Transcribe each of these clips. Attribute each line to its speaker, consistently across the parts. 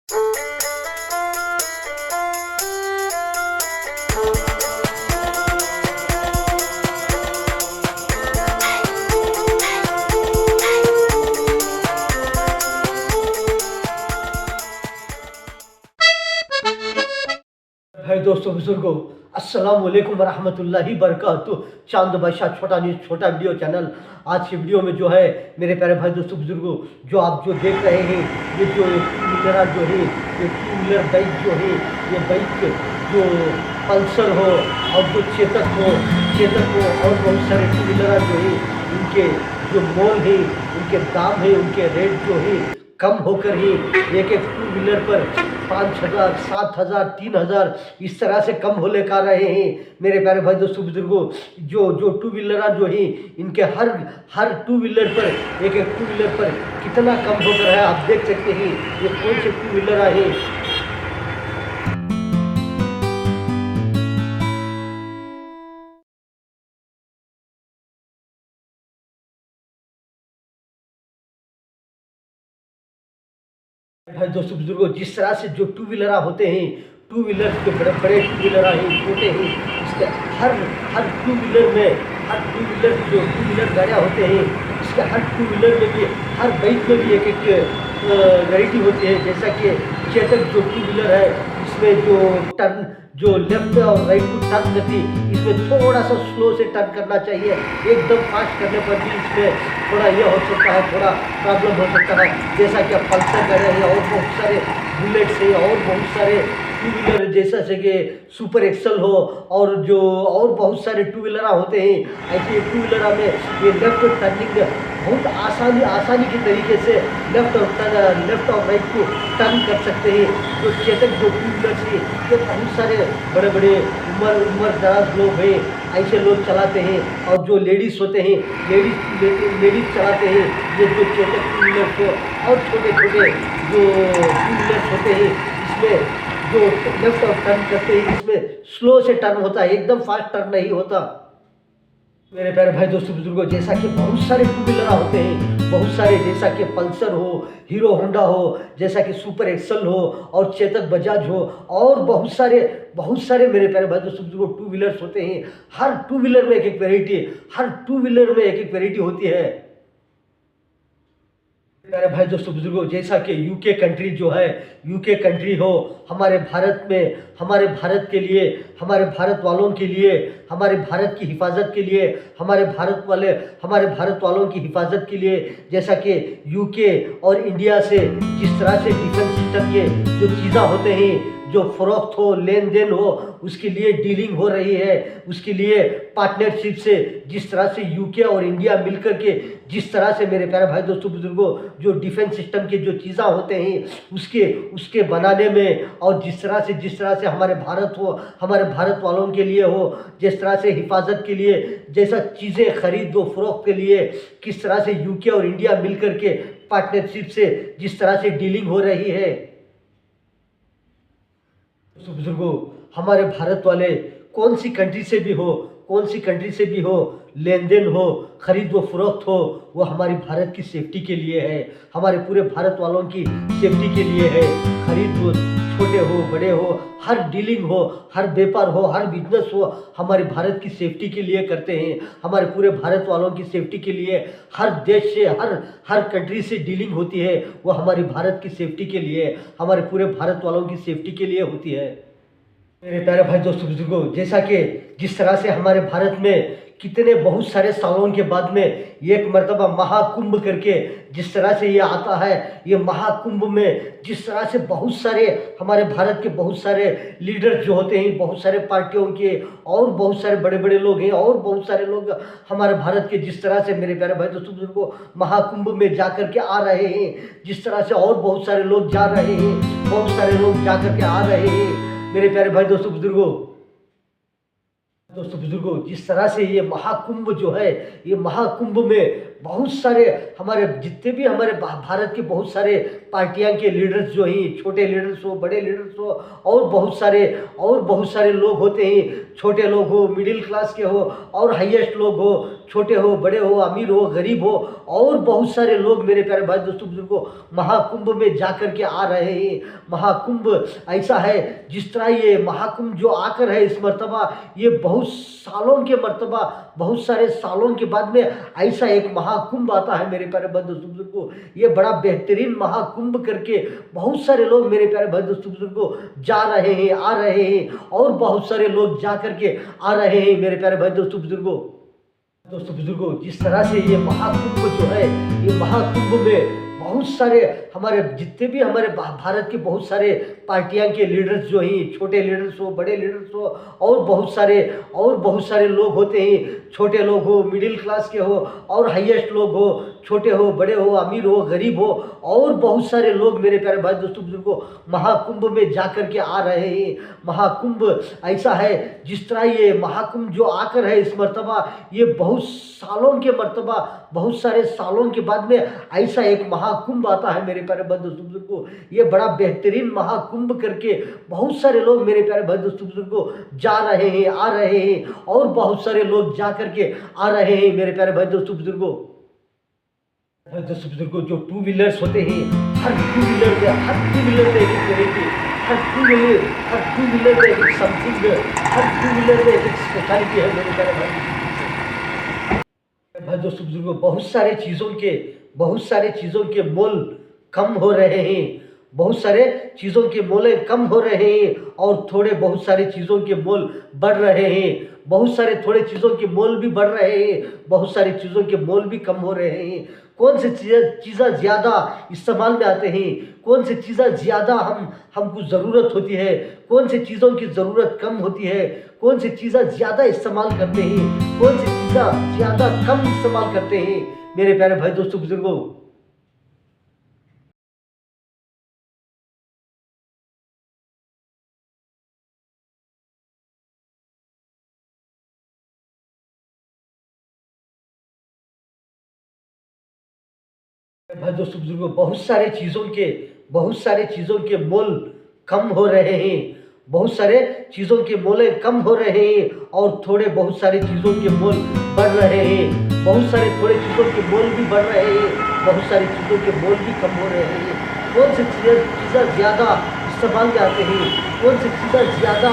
Speaker 1: भाई दोस्तों बुजुर्गों, अस्सलाम वालेकुम वरहमतुल्लाहि बरकातुहू। चांद बादशाह छोटा न्यूज़ छोटा वीडियो चैनल। आज की वीडियो में जो है मेरे प्यारे भाई दोस्तों बुजुर्गों, जो आप जो देख रहे हैं, ये जो टू व्हीलर जो है, ये टू व्हीलर बाइक जो है, ये बाइक जो पल्सर हो और जो चेतक हो और बहुत सारे टू व्हीलर जो है, इनके जो मोल है, उनके दाम है, उनके रेट जो है कम होकर ही एक एक टू व्हीलर पर 5,000, 7,000, 3,000 इस तरह से कम हो लेकर आ रहे हैं। मेरे प्यारे भाई दोस्तों बुजुर्गों, जो जो टू व्हीलर जो है, इनके हर टू व्हीलर पर एक टू व्हीलर पर कितना कम होकर है आप देख सकते हैं। ये कौन से टू व्हीलर है। भाई दोस्तों बुजुर्गों, जिस तरह से जो टू व्हीलर होते हैं, टू व्हीलर जो बड़े बड़े टू व्हीलर हैं, छोटे हैं, इसके हर हर टू व्हीलर में हर टू व्हीलर जो टू व्हीलर गाड़ियाँ होते हैं, इसके हर टू व्हीलर में भी हर बाइक में भी एक वैरायटी होती है। जैसा कि चेतक जो टू व्हीलर है, इसमें जो टर्न जो लेफ्ट और राइट को टर्न करती, इसमें थोड़ा सा स्लो से टर्न करना चाहिए। एकदम फास्ट करने पर भी इसमें थोड़ा यह हो सकता है, थोड़ा प्रॉब्लम हो सकता है। जैसा कि आप पल्सर गाड़ियाँ हैं और बहुत सारे बुलेट्स हैं और बहुत सारे टू व्हीलर जैसा से कि सुपर एक्सल हो और जो और बहुत सारे टू व्हीलर होते हैं। ऐसे टू व्हीलर में ये लेफ्ट टर्निंग बहुत आसानी के तरीके से लेफ्ट और राइट को टर्न कर सकते हैं। जो चेतक जो टू व्हीलर से ये बहुत सारे बड़े बड़े उम्र दराज लोग हैं, ऐसे लोग चलाते हैं। और जो लेडीज़ होते हैं, लेडीज़ चलाते हैं ये जो चेतक टू व्हीलर को। और छोटे छोटे जो टू व्हीलर्स होते हैं, इसमें जो लेफ्ट और टर्न करते हैं, इसमें स्लो से टर्न होता है, एकदम फास्ट टर्न नहीं होता। मेरे प्यारे भाई दोस्तों बुजुर्गों, जैसा कि बहुत सारे टू व्हीलर होते हैं, बहुत सारे, जैसा कि पल्सर हो, हीरो होंडा हो, जैसा कि सुपर एक्सल हो और चेतक बजाज हो और बहुत सारे मेरे प्यारे भाई दोस्तों बुजुर्गों टू व्हीलर्स होते हैं। हर टू व्हीलर में एक वैरायटी, हर टू व्हीलर में एक वैरायटी होती है। मेरे भाई दोस्तों बुजुर्गों, जैसा कि यूके कंट्री जो है, यूके कंट्री हो, हमारे भारत में, हमारे भारत के लिए, हमारे भारत वालों के लिए, हमारे भारत की हिफाजत के लिए, हमारे भारत वालों की हिफाजत के लिए, जैसा कि यूके और इंडिया से जिस तरह से डिफेंस सिस्टम के जो चीज़ें होते हैं, जो फरोख्त हो, लेन देन हो, उसके लिए डीलिंग हो रही है, उसके लिए पार्टनरशिप से जिस तरह से यूके और इंडिया मिलकर के जिस तरह से मेरे प्यारे भाई दोस्तों बुजुर्गों जो डिफेंस सिस्टम के जो चीज़ें होते हैं उसके बनाने में, और जिस तरह से हमारे भारत हो, हमारे भारत वालों के लिए हो, जिस तरह से हिफाजत के लिए जैसा चीज़ें खरीद दो फरोख्त के लिए किस तरह से यूके और इंडिया मिलकर के पार्टनरशिप से जिस तरह से डीलिंग हो रही है। बुजुर्गों, हमारे भारत वाले कौन सी कंट्री से भी हो, लेन देन हो, खरीद व फरोख्त हो, वो हमारी भारत की सेफ्टी के लिए है, हमारे पूरे भारत वालों की सेफ्टी के लिए है। खरीद हो, छोटे हो बड़े हो, हर डीलिंग हो, हर व्यापार हो, हर बिजनेस हो, हमारे भारत की सेफ्टी के लिए करते हैं। हमारे पूरे भारत वालों की सेफ्टी के लिए हर देश से, हर कंट्री से डीलिंग होती है, वो हमारी भारत की सेफ्टी के लिए, हमारे पूरे भारत वालों की सेफ्टी के लिए होती है। मेरे प्यारे भाई दोस्तों बुजुर्गों, जैसा कि जिस तरह से हमारे भारत में कितने बहुत सारे सालों के बाद में एक मर्तबा महाकुंभ करके जिस तरह से ये आता है, ये महाकुंभ में जिस तरह से बहुत सारे हमारे भारत के बहुत सारे लीडर्स जो होते हैं, बहुत सारे पार्टियों के और बहुत सारे बड़े बड़े लोग हैं और बहुत सारे लोग हमारे भारत के जिस तरह से मेरे प्यारे भाई दोस्तों बुजुर्गों महाकुंभ में जा कर के आ रहे हैं, जिस तरह से और बहुत सारे लोग जा रहे हैं, बहुत सारे लोग जा कर के आ रहे हैं। मेरे प्यारे भाई दोस्तों बुजुर्गों, जिस तरह से ये महाकुंभ जो है, ये महाकुंभ में बहुत सारे हमारे जितने भी हमारे भारत के बहुत सारे पार्टियां के लीडर्स जो हैं, छोटे लीडर्स हो, बड़े लीडर्स हो और बहुत सारे लोग होते हैं। छोटे लोग हो, मिडिल क्लास के हो और हाईएस्ट लोग हो, छोटे हो, बड़े हो, अमीर हो, गरीब हो, और बहुत सारे लोग मेरे प्यारे भाई दोस्तों बुजुर्गों महाकुंभ में जाकर के आ रहे हैं। महाकुंभ ऐसा है, जिस तरह ये महाकुंभ जो आकर है इस मर्तबा, ये बहुत सालों के मर्तबा, बहुत सारे सालों के बाद में ऐसा एक महाकुंभ आता है मेरे प्यारे भाई दोस्तों बुजुर्गों। ये बड़ा बेहतरीन महाकुंभ करके बहुत सारे लोग मेरे प्यारे भाई दोस्तों बुजुर्गों जा रहे हैं, आ रहे हैं, और बहुत सारे लोग जा करके आ रहे हैं मेरे प्यारे भाई दोस्तों बुजुर्गों। जिस तरह से ये महाकुंभ जो है, ये महाकुंभ में बहुत सारे हमारे जितने भी हमारे भारत के बहुत सारे पार्टियां के लीडर्स जो हैं, छोटे लीडर्स हो, बड़े लीडर्स हो, और बहुत सारे लोग होते हैं। छोटे लोग हो, मिडिल क्लास के हो, और हाईएस्ट लोग हो, छोटे हो, बड़े हो, अमीर हो, गरीब हो, और बहुत सारे लोग मेरे प्यारे भाई दोस्तों बुजुर्गों महाकुंभ में जाकर के आ रहे हैं। महाकुंभ ऐसा है, जिस तरह ये महाकुंभ जो आकर है इस मर्तबा, ये बहुत सालों के मर्तबा, बहुत सारे सालों के बाद में ऐसा एक महाकुंभ आता है मेरे प्यारे भाई दोस्तों बुजुर्गों। ये बड़ा बेहतरीन महाकुंभ करके बहुत सारे लोग मेरे प्यारे भाई दोस्तों बुजुर्गों जा रहे हैं, आ रहे हैं, और बहुत सारे लोग जा करके आ रहे हैं मेरे प्यारे भाई दोस्तों बुजुर्गों। जो टू व्हीलर्स होते हैं, हर टू व्हीलर में एक वेराइटी, हर टू व्हीलर में एक समथिंग, हर टू व्हीलर में एक स्पेशलिटी है मेरे प्यारे भाई दोस्तों बुजुर्गों। बहुत सारे चीज़ों के मोल कम हो रहे हैं, बहुत सारे चीज़ों के मोल कम हो रहे हैं, और बहुत सारे चीज़ों के मोल बढ़ रहे हैं। बहुत सारे थोड़े चीज़ों के मोल भी बढ़ रहे हैं, बहुत सारी चीज़ों के मोल भी कम हो रहे हैं। कौन सी चीज़ें ज़्यादा इस्तेमाल में आते हैं, कौन सी चीज़ें ज़्यादा हमको ज़रूरत होती है, कौन सी चीज़ों की ज़रूरत कम होती है, कौन सी चीज़ें ज़्यादा इस्तेमाल करते हैं, कौन सी चीज़ें ज़्यादा कम इस्तेमाल करते हैं मेरे प्यारे भाई दोस्तों बुजुर्गों। भाई दोस्तों बुजुर्गों, बहुत सारे चीज़ों के मोल कम हो रहे हैं, बहुत सारे चीज़ों के मोल कम हो रहे हैं, और बहुत सारी चीज़ों के मोल बढ़ रहे हैं। बहुत सारे थोड़े चीज़ों के मोल भी बढ़ रहे हैं, बहुत सारी चीज़ों के मोल भी कम हो रहे हैं। कौन सी चीज़ें ज़्यादा इस्तेमाल में आते हैं, कौन सी चीज़ें ज़्यादा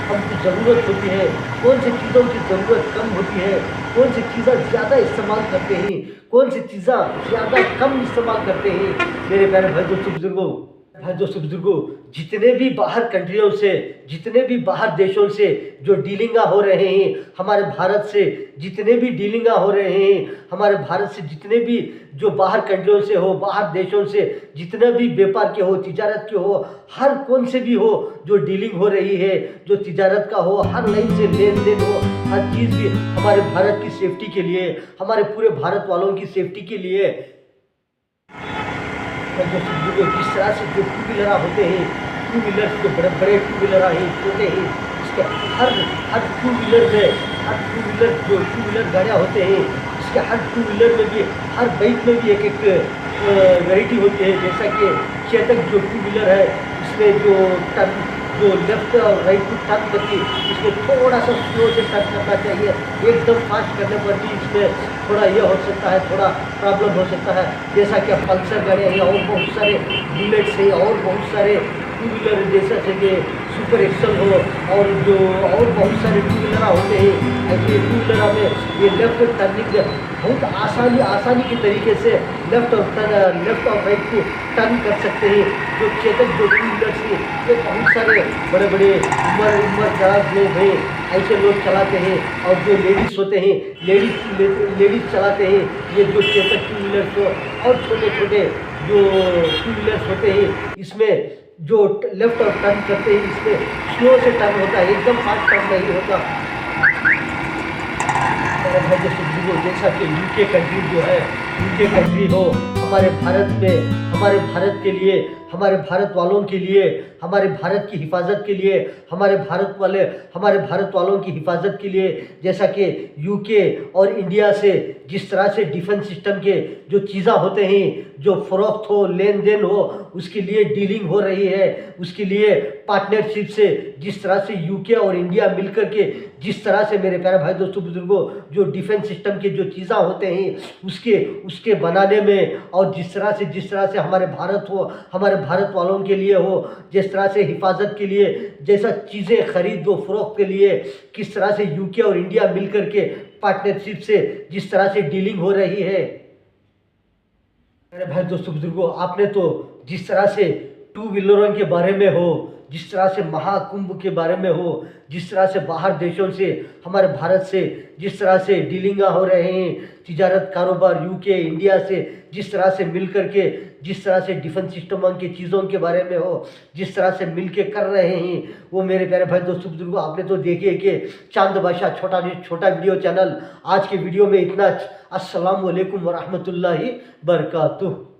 Speaker 1: हमको ज़रूरत होती है, कौन सी चीज़ों की ज़रूरत कम होती है, कौन सी चीज़ें ज़्यादा इस्तेमाल करते हैं, कौन सी चीज़ें ज़्यादा कम इस्तेमाल करते हैं मेरे प्यारे भाई दोस्तों बुजुर्गों। जितने भी बाहर कंट्रियों से, जितने भी बाहर देशों से जो डीलिंगा हो रहे हैं, हमारे भारत से जितने भी डीलिंगा हो रहे हैं, हमारे भारत से जितने भी जो बाहर कंट्रियों से हो, बाहर देशों से जितने भी व्यापार के हो, तिजारत के हो, हर कौन से भी हो जो डीलिंग हो रही है, जो तिजारत का हो, हर लाइन से लेन देन हो, हर चीज़ भी हमारे भारत की सेफ्टी के लिए, हमारे पूरे भारत वालों की सेफ्टी के लिए, जिस तरह से जो टू व्हीलर होते हैं, टू व्हीलर जो बड़े बड़े टू व्हीलर हैं, छोटे हैं, इसके हर टू व्हीलर में, हर टू व्हीलर जो टू व्हीलर गाड़ियाँ होते हैं, इसके हर टू व्हीलर में भी, हर बाइक में भी एक वैरायटी होती है। जैसा कि चेतक जो टू व्हीलर है, इसमें जो लेफ्ट और राइट को टर्न करके इसमें थोड़ा सा स्लो से टर्न करना चाहिए। एकदम फास्ट करने पर भी इसमें थोड़ा ये हो सकता है, थोड़ा प्रॉब्लम हो सकता है। जैसा कि पल्सर गाड़ियाँ हैं, और बहुत सारे बुलेट्स हैं, और बहुत सारे टू व्हीलर जैसा कि सुपर एक्सल हो, और बहुत सारे टू व्हीलर होते हैं। ऐसे टू व्हीलर में ये लेफ्ट टर्निंग बहुत आसानी के तरीके से लेफ्ट और राइट को टर्न कर सकते हैं। जो चेतक जो टू व्हीलर्स हैं, ये बहुत सारे बड़े बड़े उम्र दराज लोग हैं, ऐसे लोग चलाते हैं। और जो लेडीज़ होते हैं, लेडीज़ चलाते हैं ये जो चेतक टू व्हीलर्स हो। और छोटे छोटे जो टू व्हीलर्स होते हैं, इसमें जो लेफ्ट और टर्न करते हैं, इसमें स्लो से टर्न होता है, एकदम फास्ट टर्न नहीं होता। जैसा कि यूके कंट्री जो है, यूके कंट्री हो, हमारे भारत में, हमारे भारत के लिए, हमारे भारत वालों के लिए, हमारे भारत की हिफाजत के लिए, हमारे भारत वालों की हिफाजत के लिए, जैसा कि यूके और इंडिया से जिस तरह से डिफेंस सिस्टम के जो चीज़ें होते हैं, जो फ़रोख्त हो, लेन देन हो, उसके लिए डीलिंग हो रही है, उसके लिए पार्टनरशिप से जिस तरह से यूके और इंडिया मिलकर के जिस तरह से, मेरे प्यारे भाई दोस्तों बुजुर्गों, जो डिफेंस सिस्टम के जो चीज़ें होते हैं उसके बनाने में, और जिस तरह से हमारे भारत हो, हमारे भारत वालों के लिए हो, जिस तरह से हिफाजत के लिए, जैसा चीज़ें खरीद व फरोख्त के लिए किस तरह से यूके और इंडिया मिलकर के पार्टनरशिप से जिस तरह से डीलिंग हो रही है। मेरे भाई दोस्तों बुजुर्गों, आपने तो जिस तरह से टू व्हीलरों के बारे में हो, जिस तरह से महाकुंभ के बारे में हो, जिस तरह से बाहर देशों से हमारे भारत से जिस तरह से डीलिंगा हो रहे हैं, तिजारत कारोबार यूके इंडिया से जिस तरह से मिल कर के, जिस तरह से डिफेंस सिस्टम की चीज़ों के बारे में हो, जिस तरह से मिल के कर रहे हैं, वो मेरे प्यारे भाई दोस्तों बुजुर्गों, आपने तो देखिए कि चांद बादशाह छोटा वीडियो चैनल आज के वीडियो में इतना। अस्सलाम वालेकुम व रहमतुल्लाहि बरकातुहू।